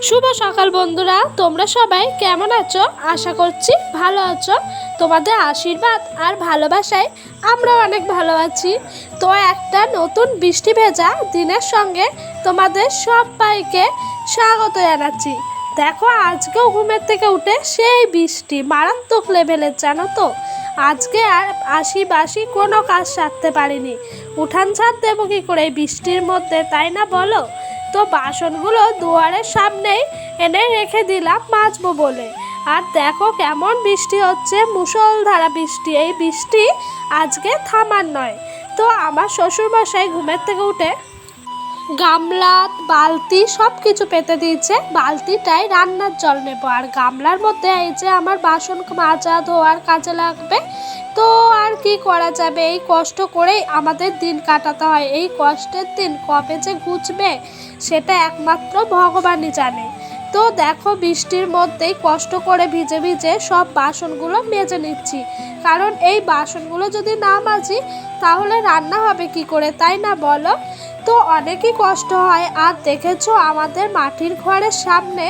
শুভ সকাল বন্ধুরা, তোমরা সবাই কেমন আছো? আশা করছি ভালো আছো। তোমাদের আশীর্বাদ আর ভালোবাসায় আমরা অনেক ভালো আছি। তো একটা নতুন বৃষ্টি ভেজা দিনের সঙ্গে তোমাদের সবাইকে স্বাগত জানাচ্ছি। দেখো, আজকেও ঘুমের থেকে উঠে সেই বৃষ্টি মারাত্মক লেভেলের, জানো তো। আজকে আর বাসি কোনো কাজ সারতে পারিনি। উঠান ছাদ দেবো কী করে এই বৃষ্টির মধ্যে, তাই না বলো? তো বাসনগুলো দুয়ারের সামনেই এনে রেখে দিলাম মাজবো বলে। আর দেখো কেমন বৃষ্টি হচ্ছে, মুষলধারা বৃষ্টি। এই বৃষ্টি আজকে থামার নয়। তো আমার শ্বশুরমশাই ঘুমের থেকে উঠে গামলা বালতি সব কিছু পেতে দিয়েছে। বালতিটায় রান্নার জল নেবো, আর গামলার মধ্যে এই যে আমার বাসন মাজা ধোয়ার কাজে লাগবে। তো আর কি করা যাবে, এই কষ্ট করেই আমাদের দিন কাটাতে হয়। এই কষ্টের দিন কবে যে ঘুচবে সেটা একমাত্র ভগবানই জানে। তো দেখো, বৃষ্টির মধ্যেই কষ্ট করে ভিজে ভিজে সব বাসনগুলো মেজে নিচ্ছি, কারণ এই বাসনগুলো যদি না মাজি তাহলে রান্না হবে কি করে, তাই না বলো? তো অনেকই কষ্ট হয়। আর দেখেছো আমাদের মাটির ঘরের সামনে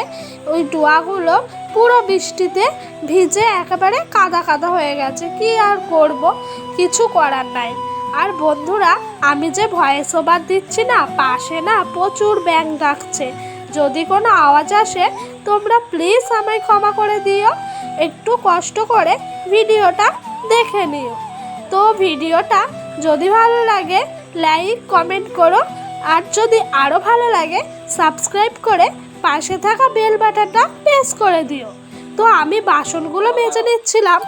ওই ডোয়াগুলো পুরো বৃষ্টিতে ভিজে একেবারে কাদা কাদা হয়ে গেছে। কি আর করব, কিছু করার নাই। আর বন্ধুরা, আমি যে ভয়েস ওভার দিচ্ছি না, পাশে না প্রচুর ব্যাঙ ডাকছে। যদি কোনো আওয়াজ আসে তোমরা প্লিজ আমায় ক্ষমা করে দিও। একটু কষ্ট করে ভিডিওটা দেখে নিও। তো ভিডিওটা যদি ভালো লাগে লাইক কমেন্ট করো, আর যদি আরও ভালো লাগে সাবস্ক্রাইব করে পাশে থাকা বেল বাটনটা প্রেস করে দিও। তো আমি বাসনগুলো মেজে নিচ্ছিলাম,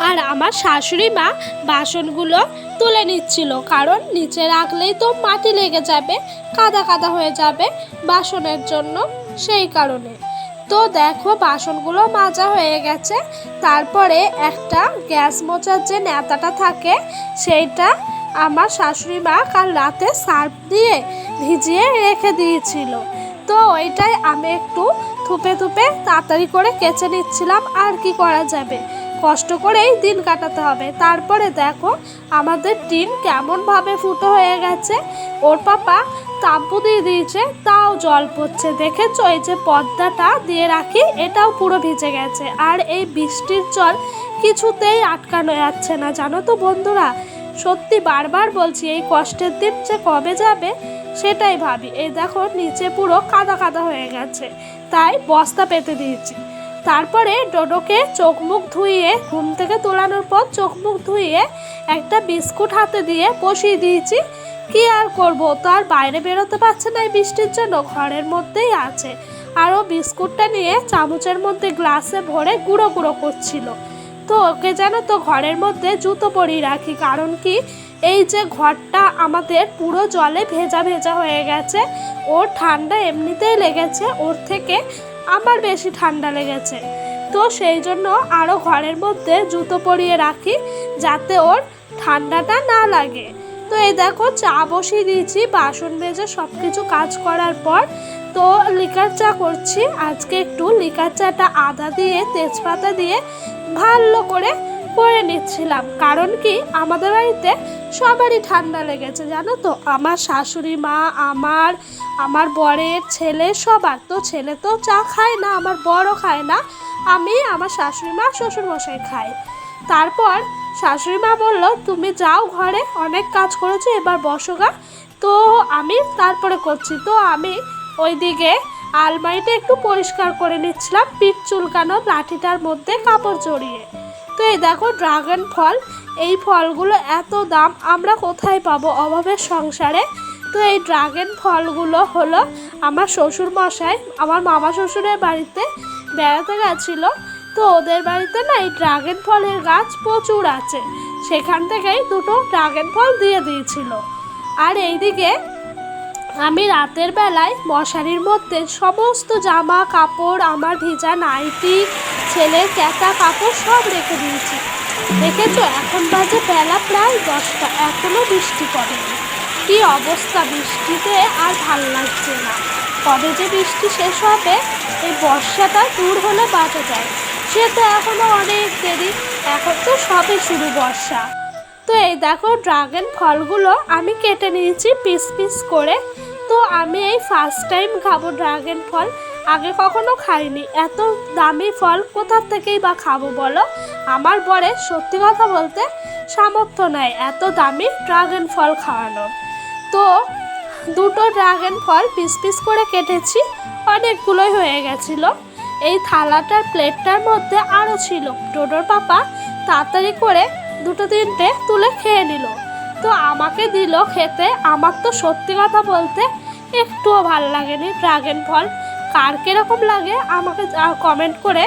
আর আমার শাশুড়ি মা বাসনগুলো তুলে নিচ্ছিল, কারণ নিচে রাখলেই তো মাটি লেগে যাবে, কাদা কাদা হয়ে যাবে বাসনের জন্য, সেই কারণে। তো দেখো বাসনগুলো মাজা হয়ে গেছে। তারপরে একটা গ্যাস মোছার যে নেতাটা থাকে সেইটা আমার শাশুড়ি মা কাল রাতে সার্ফ দিয়ে ভিজিয়ে রেখে দিয়েছিল। তো ওইটাই আমি একটু থুপে থুপে তাড়াতাড়ি করে কেচে নিচ্ছিলাম। আর কি করা যাবে, কষ্ট করেই দিন কাটাতে হবে। তারপরে দেখো আমাদের টিন কেমনভাবে ফুটো হয়ে গেছে। ওর পাপা তাঁবু দিয়ে দিয়েছে, তাও জল পড়ছে। দেখেছো, এই যে পর্দাটা দিয়ে রাখি এটাও পুরো ভিজে গেছে। আর এই বৃষ্টির জল কিছুতেই আটকানো যাচ্ছে না, জানো তো বন্ধুরা। সত্যি বারবার বলছি, এই কষ্টের দিন যে কবে যাবে সেটাই ভাবি। এই দেখো নিচে পুরো কাদা কাদা হয়ে গেছে, তাই বস্তা পেতে দিয়েছি। তারপরে ডোডোকে চোখ মুখ ধুইয়ে, ঘুম থেকে তোলানোর পর চোখ মুখ ধুইয়ে একটা বিস্কুট হাতে দিয়ে বসিয়ে দিয়েছি। কি আর করবো, তো আর বাইরে বেরোতে পারছে না এই বৃষ্টির জন্য, ঘরের মধ্যেই আছে। আর ও বিস্কুটটা নিয়ে চামচের মধ্যে গ্লাসে ভরে গুঁড়ো গুঁড়ো করছিল। তো ওকে জানো তো ঘরের মধ্যে জুতো পরিয়ে রাখি, কারণ কি এই যে ঘরটা আমাদের পুরো জলে ভেজা ভেজা হয়ে গেছে। ওর ঠান্ডা এমনিতেই লেগেছে, ওর থেকে আমার বেশি ঠান্ডা লেগেছে। তো সেই জন্য আরও ঘরের মধ্যে জুতো পরিয়ে রাখি, যাতে ওর ঠান্ডাটা না লাগে। তো এই দেখো চা বসিয়ে দিয়েছি, বাসন মেজে সব কিছু কাজ করার পর তো লিকার চা করছি। আজকে একটু লিকার চাটা আদা দিয়ে তেজপাতা দিয়ে ভালো করে করে নিচ্ছিলাম, কারণ কি আমাদের বাড়িতে সবারই ঠান্ডা লেগেছে, জানো তো। আমার শাশুড়ি মা, আমার বরের ছেলে, সবার। তো ছেলে তো চা খায় না, আমার বড়ও খায় না, আমি, আমার শাশুড়ি মা, শ্বশুরমশাই খাই। তারপর শাশুড়ি মা বললো, তুমি যাও ঘরে, অনেক কাজ করেছো, এবার বসো গা। তো আমি তারপরে করছি। তো আমি ওইদিকে আলমারিটা একটু পরিষ্কার করে নিচ্ছিলাম, পিঠ চুলকানো লাঠিটার মধ্যে কাপড় জড়িয়ে। তো এই দেখো ড্রাগন ফল, এই ফলগুলো এত দাম, আমরা কোথায় পাবো অভাবের সংসারে। তো এই ড্রাগন ফলগুলো হলো আমার শ্বশুর মশাই আমার মামা শ্বশুরের বাড়িতে বেড়াতে গেছিলো। তো ওদের বাড়িতে না এই ড্রাগন ফলের গাছ প্রচুর আছে, সেখান থেকেই দুটো ড্রাগন ফল দিয়ে দিয়েছিল। আর এইদিকে আমি রাতের বেলায় মশারির মধ্যে সমস্ত জামা কাপড়, আমার ভেজা নাইটি, ছেলের ক্যাটা কাপড় সব রেখে দিয়েছি। দেখেছো, এখন বাজে বেলা প্রায় 10টা, এখনও বৃষ্টি পড়েনি। কি অবস্থা বৃষ্টিতে, আর ভাল লাগছে না। কবে যে বৃষ্টি শেষ হবে, এই বর্ষাটা দূর হলে বাঁচা যায়। সে তো এখনও অনেক দেরি, এখন তো সবে শুরু বর্ষা। তো এই দেখো ড্রাগন ফলগুলো আমি কেটে নিয়েছি পিস পিস করে। তো আমি এই ফার্স্ট টাইম খাবো ড্রাগন ফল। আগে কখনো খাইনি। এত দামি ফল কোথা থেকেই বা খাবো বলো? আমার বরের সত্যি কথা বলতে সামর্থ্য নাই এত দামি ড্রাগন ফল খাওয়ানোর। তো দুটো ড্রাগন ফল পিস পিস করে কেটেছি, অনেকগুলোই হয়ে গেছিলো। এই থালাটার প্লেটটার মধ্যে আরও ছিল। ডোডোর পাপা তাড়াতাড়ি করে দুটো তিনটে তুলে খেয়ে নিল। তো আমাকে দিল খেতে। আমার তো সত্যি কথা বলতে একটুও ভালো লাগেনি ড্রাগন ফল। কার কীরকম লাগে আমাকে কমেন্ট করে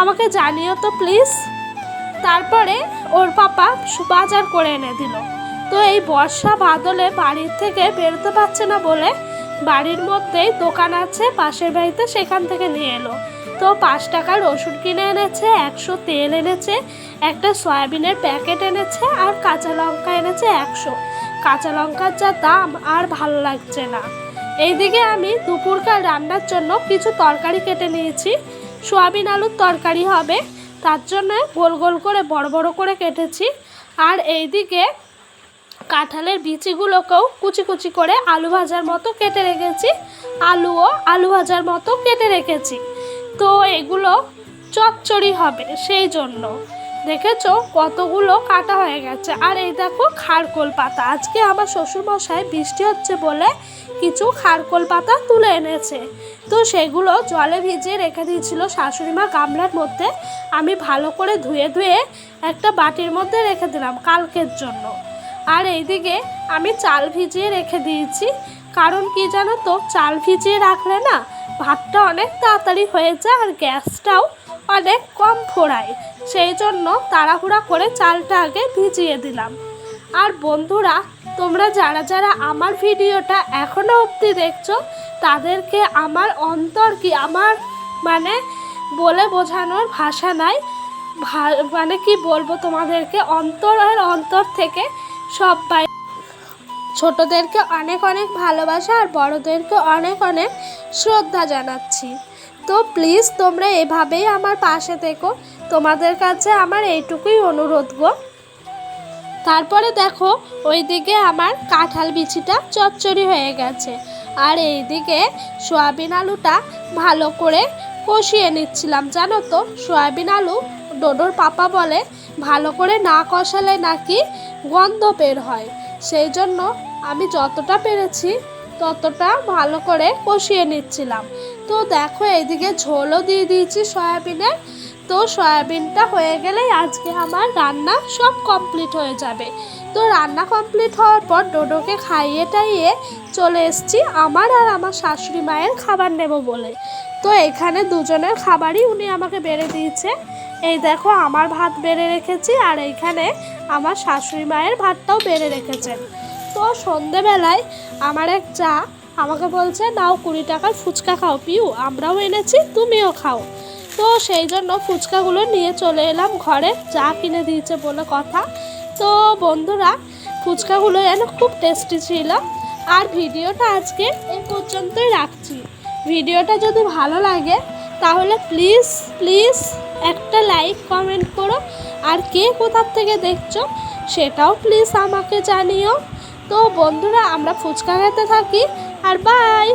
আমাকে জানিও তো প্লিজ। তারপরে ওর পাপা বাজার করে এনে দিল। তো এই বর্ষা বাদলে বাড়ির থেকে বেরোতে পারছে না বলে বাড়ির মধ্যেই দোকান আছে পাশের বাড়িতে, সেখান থেকে নিয়ে এলো। তো 5 টাকার রসুন কিনে এনেছে, 100 তেল এনেছে, একটা সয়াবিনের প্যাকেট এনেছে, আর কাঁচা লঙ্কা এনেছে 100। কাঁচা লঙ্কার যা দাম আর ভালো লাগছে না। এইদিকে আমি দুপুরকার রান্নার জন্য কিছু তরকারি কেটে নিয়েছি। সয়াবিন আলুর তরকারি হবে, তার জন্য গোল গোল করে বড় বড় করে কেটেছি। আর এইদিকে কাঁঠালের বিচিগুলোকেও কুচি কুচি করে আলু ভাজার মতো কেটে রেখেছি। আলুও আলু ভাজার মতো কেটে রেখেছি। তো এগুলো চচ্চড়ি হবে, সেই জন্য দেখেছো কতগুলো কাটা হয়ে গেছে। আর এই দেখো খারকোল পাতা, আজকে আমার শ্বশুরমশাই বৃষ্টি হচ্ছে বলে কিছু খারকোল পাতা তুলে এনেছে। তো সেগুলো জলে ভিজিয়ে রেখে দিয়েছিল শাশুড়িমা গামলার মধ্যে। আমি ভালো করে ধুয়ে ধুয়ে একটা বাটির মধ্যে রেখে দিলাম কালকের জন্য। আর এইদিকে আমি চাল ভিজিয়ে রেখে দিয়েছি, কারণ কি জানো তো, চাল ভিজিয়ে রাখলে না ভাতটা অনেক তাড়াতাড়ি হয়ে যায় আর গ্যাসটাও অনেক কম ফোড়ায়। সেই জন্য তাড়াহুড়া করে চালটা আগে ভিজিয়ে দিলাম। আর বন্ধুরা, তোমরা যারা যারা আমার ভিডিওটা এখনও অবধি দেখছো তাদেরকে আমার অন্তর কি, আমার মানে বলে বোঝানোর ভাষা নাই, মানে কি বলবো তোমাদেরকে, অন্তরের অন্তর থেকে সবাই ছোটদেরকে অনেক অনেক ভালোবাসা আর বড়দেরকে অনেক অনেক শ্রদ্ধা জানাচ্ছি। তো প্লিজ তোমরা এভাবেই আমার পাশে থেকো, তোমাদের কাছে আমার এইটুকুই অনুরোধ গো। তারপরে দেখো ওইদিকে আমার কাঁঠাল বিচিটা চচ্চড়ি হয়ে গেছে। আর এইদিকে সয়াবিন আলুটা ভালো করে কষিয়ে নিচ্ছিলাম। জানো তো, সয়াবিন আলু ডোডোর পাপা বলে ভালো করে না কষালে নাকি গন্ধ বের হয়। সেই জন্য আমি যতটা পেরেছি ততটা ভালো করে কষিয়ে নিচ্ছিলাম। তো দেখো এইদিকে ঝোলও দিয়ে দিয়েছি সয়াবিনের। তো সয়াবিনটা হয়ে গেলেই আজকে আমার রান্না সব কমপ্লিট হয়ে যাবে। তো রান্না কমপ্লিট হওয়ার পর ডোডোকে খাইয়ে টাইয়ে চলে এসেছি আমার আর আমার শাশুড়ি মায়ের খাবার নেব বলে। তো এখানে দুজনের খাবারই উনি আমাকে বেড়ে দিয়েছে। এই দেখো আমার ভাত বেড়ে রেখেছি, আর এইখানে আমার শাশুড়ি মায়ের ভাতটাও বেড়ে রেখেছেন। তো সন্ধেবেলায় আমার এক চা আমাকে বলছে, নাও 20 টাকার ফুচকা খাও পিউ, আমরাও এনেছি তুমিও খাও। তো সেই জন্য ফুচকাগুলো নিয়ে চলে এলাম ঘরে, চা কিনে দিয়েছে বলে কথা। তো বন্ধুরা, ফুচকাগুলো যেন খুব টেস্টি ছিল। আর ভিডিওটা আজকে এই পর্যন্তই রাখছি। ভিডিওটা যদি ভালো লাগে তাহলে প্লিজ প্লিজ একটা লাইক কমেন্ট করো, আর কে কোথার থেকে দেখছো সেটাও প্লিজ আমাকে জানিও। তো বন্ধুরা, আমরা ফুচকা খেতে থাকি, আর বাই।